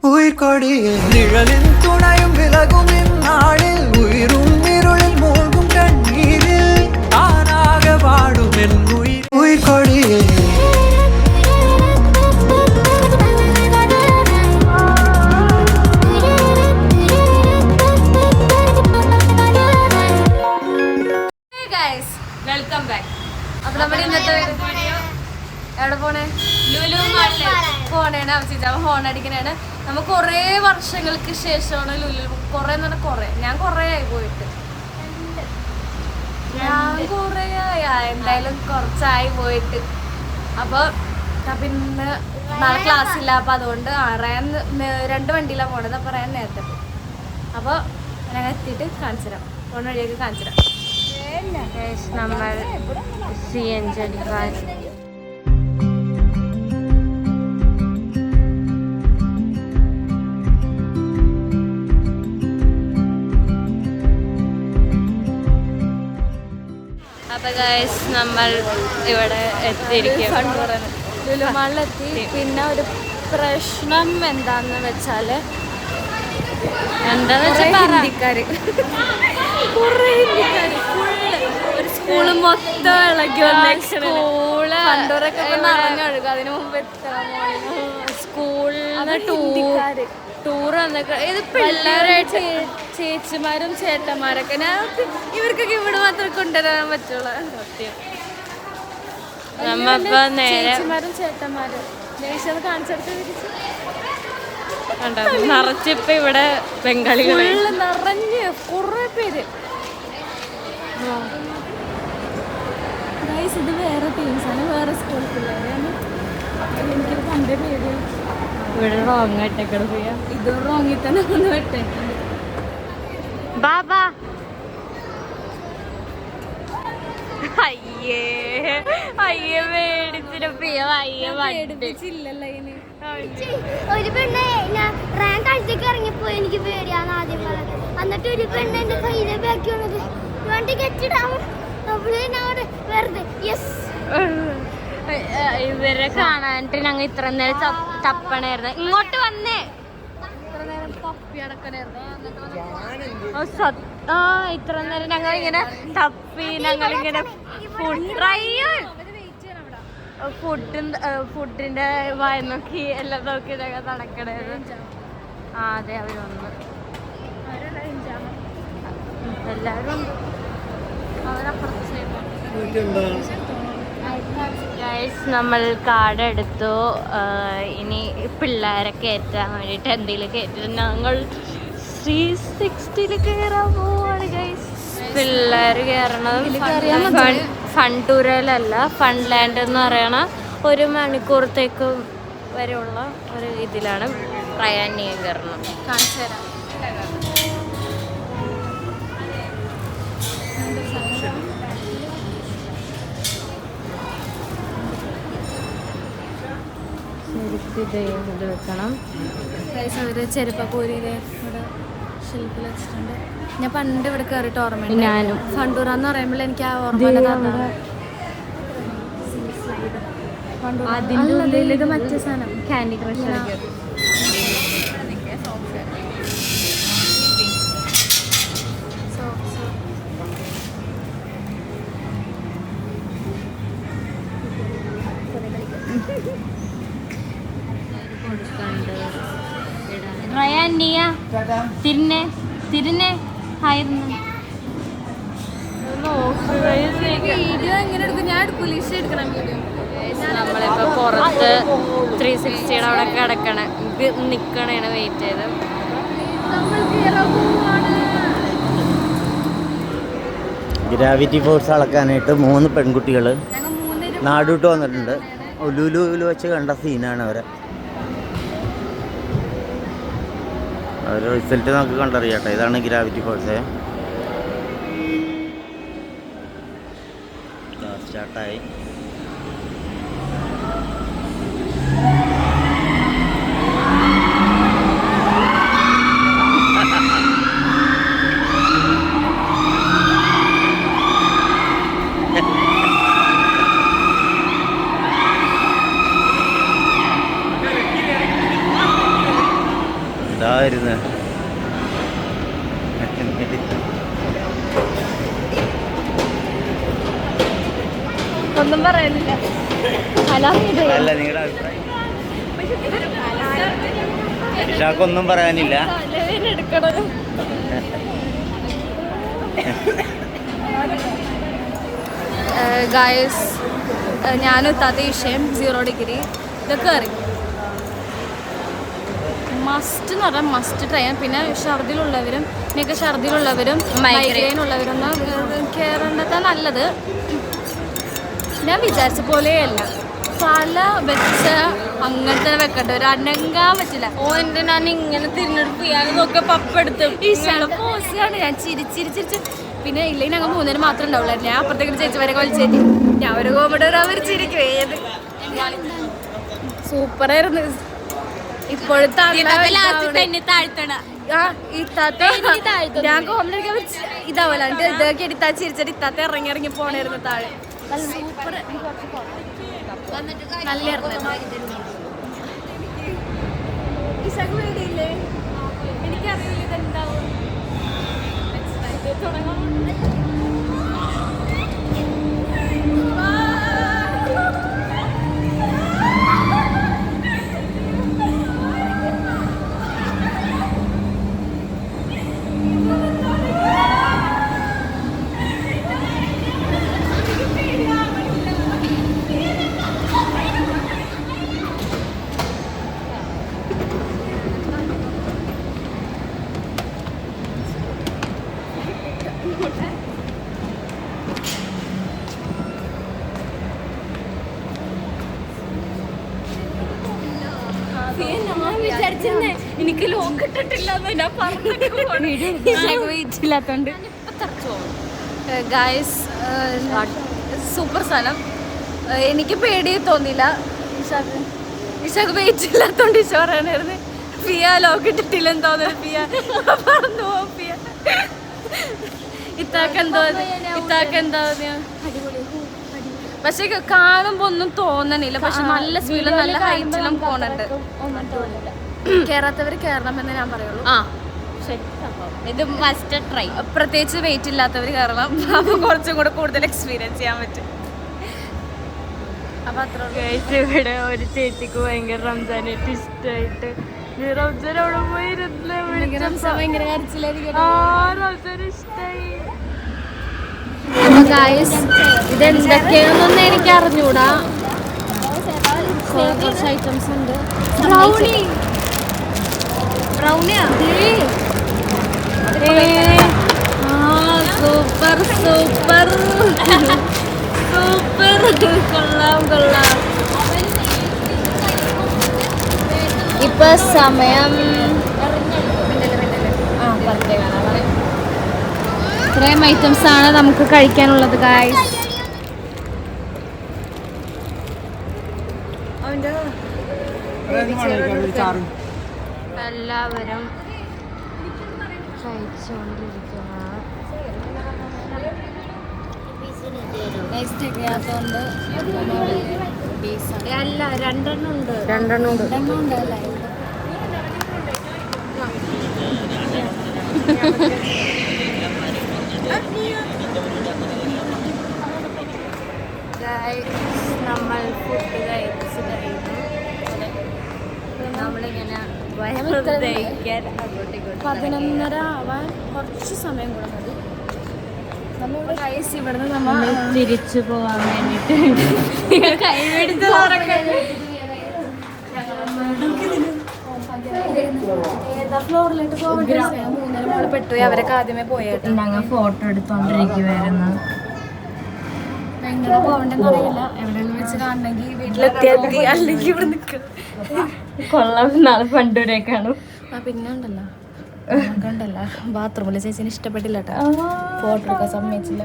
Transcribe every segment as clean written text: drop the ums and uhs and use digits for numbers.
ഉയിർക്കൊടിയെ നിഴലിൻ തുണയും വിലകും നാളിൽ ഉയരും ഇരുളിൽ മൂழ்കും കണ്ണീരിൽ താനാകെ പാടും ഉയിർക്കൊടിയെ വെൽക്കം ബാക്ക്. അപ്പൊ നമ്മുടെ ഇന്നത്തെ വീഡിയോ എവിടെ പോണേ? ലുലു പോണേണ്. ആവശ്യം ഹോൺ അടിക്കണേണ്. നമ്മൾ കുറേ വർഷങ്ങൾക്ക് ശേഷമാണ് ലുലു. കുറേ എന്ന് പറഞ്ഞാൽ കുറേ, ഞാൻ കുറേ ആയി പോയിട്ട്. എന്തായാലും കുറച്ചായി പോയിട്ട്. അപ്പോൾ പിന്നെ നാളെ ക്ലാസ് ഇല്ല. അപ്പോൾ അതുകൊണ്ട് റയാൻ 2 വണ്ടിയിലാണ് പോണത്. അപ്പോൾ റയാൻ നേരത്തെ പോകും. അപ്പോൾ ഞാൻ എത്തിയിട്ട് കാണിച്ചു തരാം. ഫോൺ വഴിയൊക്കെ കാണിച്ചു തരാം. നമ്മൾ CNG അടിക്കാൻ അപ്പൊ ഗൈസ് നമ്മൾ ഇവിടെ എത്തിയിരിക്കും. ലുലുമാളിലെത്തി. പിന്നെ ഒരു പ്രശ്നം എന്താന്ന് വെച്ചാല് എന്താന്ന് വെച്ചാൽ ഹിന്ദിക്കാര് കുറെ ഹിന്ദിക്കാര് ഒരു സ്കൂള് മൊത്തം ഇളകി വന്ന സ്കൂള് നിറഞ്ഞൊഴുകും. അതിന് മുമ്പ് സ്കൂളിന്ന് ടൂർ വന്നൊക്കെ ഇത് പിള്ളേരായിട്ട് ചേച്ചിമാരും ചേട്ടന്മാരൊക്കെ ഇവർക്കൊക്കെ ഇവിടെ മാത്രമേ കൊണ്ടുവരാൻ പറ്റുള്ളൂ. സത്യം. നമ്മപ്പോ ചേച്ചിമാരും ചേട്ടന്മാരും ദേശം കാണിച്ചെടുത്ത് തിരിച്ച് നിറച്ചിപ്പ ഇവിടെ ബംഗാളികൾ നിറഞ്ഞ് കുറെ പേര്. ഇത് വേറെ ടീംസാണ്, വേറെ സ്കൂൾ പിള്ളേരാണ്. എനിക്കത് കണ്ട പേര് ഇവിടെ റോങ് ആയിട്ടേക്കട പോയ ഇത് റോങ്ങിൽ തന്നെ ഒന്ന് വെട്ടേക്കുണ്ട്. ബാബാ അയ്യേ അയ്യേ മേടിച്ചില്ലല്ലോ ഇതിന്. ഒരു പെണ്ണ് ഞാൻ റാങ്ക് കാഴ്ചക്ക് ഇറങ്ങിപ്പോ എനിക്ക് പേടിയാണ് ആദ്യം പറഞ്ഞത്. എന്നിട്ട് ഒരു പെണ്ണ് എന്റെ കയ്യിലെ ബാക്കി വന്നത് വണ്ടി കെട്ടിടാമോ വെറുതെ. ഇവരെ കാണാനിട്ട് ഞങ്ങൾ ഇത്ര നേരം തപ്പണായിരുന്നു. ഇങ്ങോട്ട് വന്നേ ഇത്ര നേരം ഞങ്ങൾ ഇങ്ങനെ തപ്പി. ഞങ്ങളിങ്ങനെ ഫുഡിന്റെ വായ നോക്കി എല്ലാം നോക്കി ഞങ്ങൾ നടക്കണത്. അതെ അവർ വന്നു. എല്ലാവരും നമ്മൾ കാർഡ് എടുത്തു. ഇനി പിള്ളേരെ കയറ്റാൻ വേണ്ടിയിട്ട് എന്തെങ്കിലും കയറ്റി ഞങ്ങൾ 360 കയറാൻ പോവാണ് ഗൈസ്. പിള്ളേർ കയറണം ഫണ്ടൂരയിലല്ല, ഫൺലാൻഡ് എന്ന് പറയണ 1 മണിക്കൂറത്തേക്ക് വരെയുള്ള ഒരു ഇതിലാണ് റയാനിയും കയറണം. കാണിച്ചു തരാം. ഇത് വെക്കണം. ചെരുപ്പൂരിയിലെ ഇവിടെ ഷെൽഫിൽ വെച്ചിട്ടുണ്ട്. ഞാൻ പണ്ട് ഇവിടെ കയറിയിട്ട് ഓർമ്മയുണ്ട്. ഞാനും ഫണ്ടൂറ എന്ന് പറയുമ്പോൾ എനിക്ക് ആ ഓർമ്മ. ഇത് മറ്റേ സാധനം ക്യാൻഡി ക്രഷ്. വീഡിയോ എങ്ങനെ എടുക്കും? ഞാൻ എടുക്കൂല. എടുക്കണം വീഡിയോ. നമ്മളിപ്പോ പുറത്ത് 360 അവിടെ കിടക്കണേ നിക്കണേണ് വെയിറ്റ് ചെയ്ത്. ഗ്രാവിറ്റി ഫോഴ്സ് അളക്കാനായിട്ട് 3 പെൺകുട്ടികൾ നാടുവിട്ട് വന്നിട്ടുണ്ട്. ലുലുവിൽ വെച്ച് കണ്ട സീനാണ് അവരെ റിസൾട്ട് നമുക്ക് കണ്ടറിയാട്ടെ. ഇതാണ് ഗ്രാവിറ്റി ഫോഴ്സ്. സ്റ്റാർട്ടായി. വരുന്നത്. ഒന്നും പറയാനില്ല. അല്ല, നിങ്ങളുടെ അഭിപ്രായം? ഇഷാക്കൊന്നും പറയാനില്ല. ഗായസ്, ഞാനും എത്താത്ത വിഷയം 0 ഡിഗ്രി ഇതൊക്കെ അറിയും. മസ്റ്റ് എന്ന് പറഞ്ഞാൽ മസ്റ്റ് ട്രൈ ചെയ്യാൻ. പിന്നെ ഛർദിലുള്ളവരും മൈഗ്രെയിൻ ഉള്ളവരൊന്നും കയറേണ്ടതാ നല്ലത്. ഞാൻ വിചാരിച്ച പോലെയല്ല, തല വെച്ച അങ്ങനത്തെ വെക്കട്ടെ, ഒരു അനങ്ങാൻ പറ്റില്ല. ഓൻ്റെ ഞാൻ ഇങ്ങനെ തിരഞ്ഞെടുപ്പ് പപ്പെടുത്തു പോസ്റ്റാണ്. ഞാൻ ചിരിച്ച് പിന്നെ ഇല്ലെങ്കിൽ ഞങ്ങൾ 3 മാത്രമേ ഉണ്ടാവുള്ളായിരുന്നു. ഞാൻ അപ്പുറത്തേക്ക് ചേച്ചിമാരെ വലിച്ചേറ്റി ഞാൻ ഒരു കോമഡി അവർ ചിരിക്കും. ഏത് സൂപ്പറായിരുന്നു. ഇപ്പോഴത്തെ ഞാൻ കോമഡി ഇതാവല്ലാണ്ട് ഇതൊക്കെ എടുത്താ ചിരിച്ചിട്ട് ഇത്താത്ത ഇറങ്ങി പോണായിരുന്നു താഴെ. സൂപ്പർ പേടിയില്ലേ? എനിക്കറിയില്ല ഇതെന്താവും. എനിക്ക് ലോക്കിട്ടിട്ടില്ല. ഗായ്സ്, സൂപ്പർ സ്ഥലം. എനിക്ക് പേടി തോന്നില്ല. ഇഷാക്ക് വെയിറ്റ് ഇല്ലാത്തോണ്ട് ഇഷ പറയാനായിരുന്നു ഫിയ ലോക്കിട്ടിട്ടില്ലെന്ന് തോന്നുന്നു. ഫിയ പറന്നു പോവാ. ഫിയ ഇത്താക്ക് എന്താ പക്ഷെ കാണുമ്പോ ഒന്നും തോന്നണില്ല. പക്ഷെ നല്ല സ്പീഡിലും നല്ല ഹൈറ്റിലും പോണുണ്ട്. കേറാത്തവര് കേറണമെന്ന് ഞാൻ പറയുള്ളൂ. ഇത് മസ്റ്റ് ട്രൈ. പ്രത്യേകിച്ച് വെയിറ്റ് ഇല്ലാത്തവർ കയറണം. അപ്പൊ കുറച്ചും കൂടെ കൂടുതൽ എക്സ്പീരിയൻസ് ചെയ്യാൻ പറ്റും. അപ്പൊ അത്ര ഇവിടെ ഒരു ചേച്ചിക്ക് ഭയങ്കര റംസാനായിട്ട് ഇഷ്ടമായിട്ട് റംസാൻ അവിടെ പോയി ഭയങ്കര റംസാൻ ഇഷ്ടായി. ഇതെന്തൊക്കെയാണെന്നൊന്നും എനിക്ക് അറിഞ്ഞൂടാ. കുറച്ച് ഐറ്റംസ് ഉണ്ട്. Super super super. കൊള്ളാം. ഇപ്പൊ സമയം ഇത്രയും ഐറ്റംസ് ആണ് നമുക്ക് കഴിക്കാനുള്ളത്. ഗായ്സ്, എല്ലാവരും കഴിച്ചുകൊണ്ടിരിക്കുന്നത്. അല്ല, രണ്ടെണ്ണം ഉണ്ട് അല്ലേ? നമ്മൾ ഫുഡ് കഴിച്ചു കഴിഞ്ഞു. നമ്മളിങ്ങനെ 11:30 ആവാൻ കുറച്ച് സമയം കൂടെ മതി. നമ്മളിവിടെ റൈസ് ഇവിടുന്ന് നമ്മൾ തിരിച്ചു പോവാൻ വേണ്ടിട്ട് കൈപിടിച്ച് ഫ്ലോറിലോട്ട് പോകാൻ പെട്ടു. അവരൊക്കെ ആദ്യമേ പോയിട്ട് ഞങ്ങൾ ഫോട്ടോ എടുത്തോണ്ടിരിക്കുവായിരുന്നു. എങ്ങനെ പോകണ്ടെന്ന് അറിയില്ല. എവിടെയെങ്കിലും വെച്ച് കാണണമെങ്കിൽ വീട്ടിലെത്തിയാൽ മതി, അല്ലെങ്കിൽ ഇവിടെ നിൽക്കും. കൊള്ളാം. നാളെ പണ്ടൂരേക്കാണ്. പിന്നെ ഉണ്ടല്ലോ ബാത്റൂമിലെ ചേച്ചിന് ഇഷ്ടപ്പെട്ടില്ല കേട്ടോ. ഫോട്ടോ എടുക്കാൻ സമ്മതിച്ചില്ല.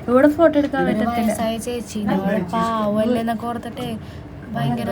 ഇവിടെ ഫോട്ടോ എടുക്കാൻ പറ്റത്തില്ല. ചേച്ചി പാവല്ലേ എന്നൊക്കെ ഓർത്തിട്ട് ഭയങ്കര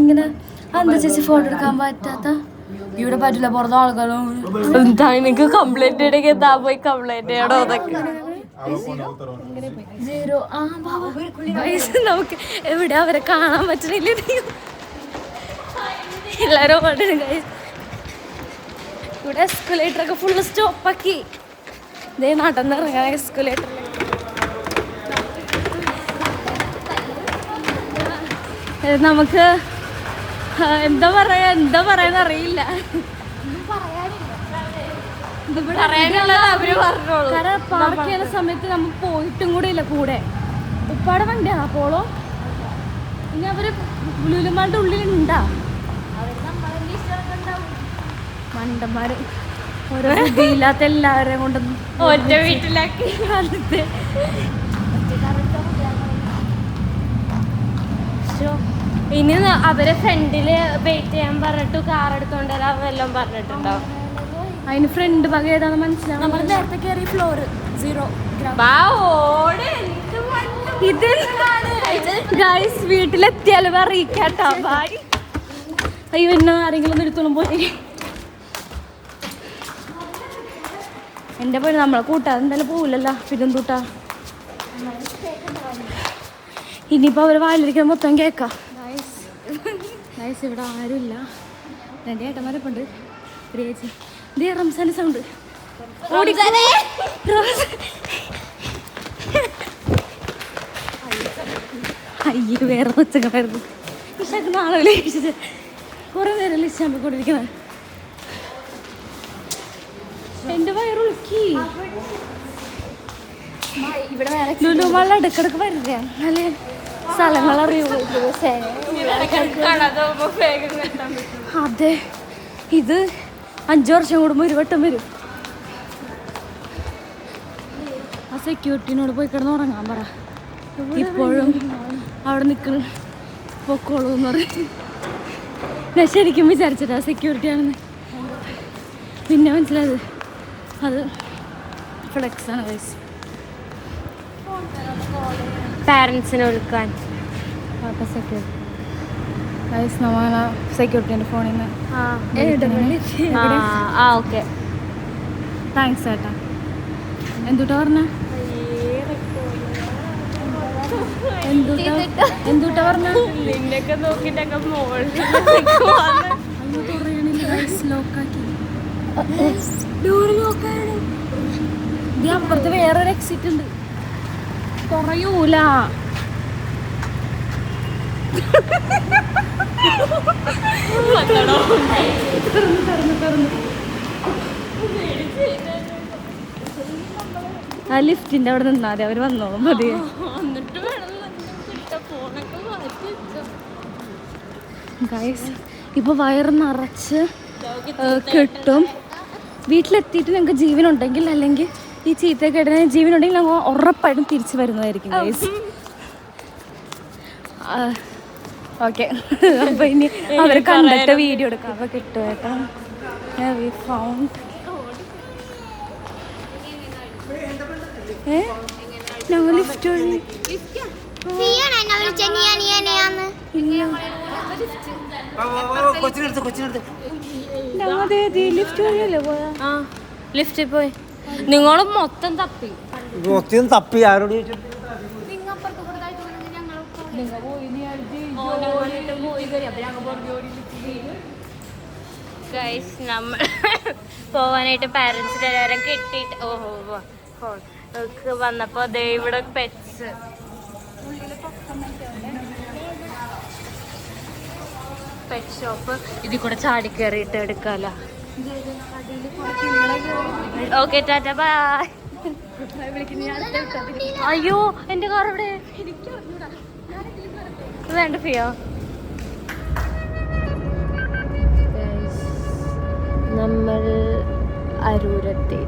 ഇങ്ങനെ എന്താ ചേച്ചി ഫോട്ടോ എടുക്കാൻ പറ്റാത്ത? ഇവിടെ പറ്റില്ല, പുറത്തെ ആൾക്കാരും നിങ്ങൾക്ക് കംപ്ലൈന്റ് ഇടയ്ക്ക് എന്താ പോയി കംപ്ലൈന്റ് ചെയ്യണോ? അതൊക്കെ നമുക്ക് എവിടെ അവരെ കാണാൻ പറ്റണില്ല. എല്ലാരും ഇവിടെ എസ്കലേറ്ററൊക്കെ ഫുള്ള് സ്റ്റോപ്പാക്കി. ഇതേ നടന്നിറങ്ങാൻ എസ്കലേറ്ററിൽ. നമുക്ക് എന്താ പറയാന്ന് അറിയില്ല. കാരണം പാർക്ക് ചെയ്യുന്ന സമയത്ത് നമ്മൾ പോയിട്ടും കൂടെ ഇല്ല കൂടെ. ഉപ്പാടെ വണ്ടിയാണ് അപ്പോളോ. ഇനി അവര് ലുലുമാളുടെ ഉള്ളിലുണ്ടാ മണ്ടന്മാര് ഓരോ ബുദ്ധിയില്ലാത്ത എല്ലാവരെയും കൊണ്ട് ഒറ്റ വീട്ടിലാക്കി. ഇനി അവരെ ഫ്രണ്ടില് വെയിറ്റ് ചെയ്യാൻ പറഞ്ഞിട്ട് കാർ എടുത്തോണ്ട് വല്ലതും പറഞ്ഞിട്ടുണ്ടോ? അതിന് ഫ്രണ്ട് വക ഏതാന്ന് മനസ്സിലാവും. നമ്മൾ നേരത്തെ കയറി ഫ്ലോർ 0. ഇത് ഗൈസ് വീട്ടിലെത്തിയാലും അറിയിക്കാട്ടോ. ബായ്. അയ്യോ എന്നെ ആരെങ്കിലും ഒന്ന് എടുത്തോളും പോയി. എൻ്റെ പേര് നമ്മളെ കൂട്ടാ എന്തായാലും പോവില്ലല്ലോ. പിന്നെന്തൂട്ടാ ഇനിയിപ്പോൾ അവർ വായിലിരിക്കാൻ മൊത്തം കേൾക്കാം. ഗൈസ് ഇവിടെ ആരുമില്ല. 2 ഏട്ടന്മാരൊക്കെ ഉണ്ട്. ഒരു ചേച്ചി. ഇതേ റംസാൻ്റെ സൗണ്ട്. അയ്യോ വേറെ ഉച്ചക്കായിരുന്നു. പക്ഷെ നാളെ വിളിച്ചത് കുറേ നേരം ലിസ്റ്റാമ്പ് കൊണ്ടിരിക്കുന്നത്. എൻ്റെ വയറുളുക്കി. ലുലുമാളിൽ ഇടക്കിടക്ക് വരുന്നേ നല്ല സ്ഥലങ്ങൾ അറിയുള്ളൂ. അതെ ഇത് 5 വർഷം കൂടുമ്പോൾ ഒരു വട്ടം വരും. ആ സെക്യൂരിറ്റിനോട് പോയി കിടന്ന് ഉറങ്ങാൻ പറ. ഇപ്പോഴും അവിടെ നിൽക്കണ പൊക്കോളൂ എന്ന് പറയും. ഞാൻ ശരിക്കും വിചാരിച്ചിട്ടാ സെക്യൂരിറ്റി ആണെന്ന്. പിന്നെ മനസ്സിലായത് അത് ഫ്ലെക്സാണ്. ഗൈസ് പാരൻസിനെ വിളിക്കാൻ സെക്യൂരിറ്റിൻ്റെ ഫോണിൽ നിന്ന്. ഓക്കെ താങ്ക്സ് ചേട്ടാ. എന്തുട്ടാ പറഞ്ഞ എന്തുട്ടാ പറഞ്ഞ നിന്നൊക്കെ നോക്കിട്ടൊക്കെ ലോക്കാക്കി ഡോറ് ലോക്കാണ്. ഇത് അപ്പുറത്ത് വേറൊരു എക്സിറ്റ് ഉണ്ട്. കുറയൂല. ആ ലിഫ്റ്റിന്റെ അവിടെ നിന്നാതെ അവര് വന്നോളും. മതി. ഇപ്പൊ വയറ് നിറച്ച് കിട്ടും. വീട്ടിലെത്തിയിട്ട് ഞങ്ങൾക്ക് ജീവനുണ്ടെങ്കിൽ, അല്ലെങ്കിൽ ഈ ചീത്ത കേട്ട ജീവനുണ്ടെങ്കിൽ ഞങ്ങൾ ഉറപ്പായിട്ടും തിരിച്ചു വരുന്നതായിരിക്കും. Guys okay. അപ്പൊ ഇനി അവർ കണ്ടിട്ട് വീഡിയോ എടുക്കാം. അപ്പൊ കിട്ടും കേട്ടോ. ഞങ്ങൾ ലിഫ്റ്റ് വഴി ലിഫ്റ്റ് വഴിയല്ലേ പോയാ? ലിഫ്റ്റിൽ പോയി. നിങ്ങളും മൊത്തം തപ്പി ആരോട് നമ്മൾ പോവാനായിട്ട് പാരൻസിന്റെ എല്ലാവരും കെട്ടിയിട്ട് വന്നപ്പോ ദേ ഇവിടെ പെറ്റ്സ്. Pet shop. ഇതിൽ കൂടെ ചാടി കയറിയിട്ട് എടുക്കാലോ. Okay tata bye. അയ്യോ എന്റെ കാർ എവിടെ? വേണ്ട ഫിയോ. നമ്മൾ അരൂരെത്തി.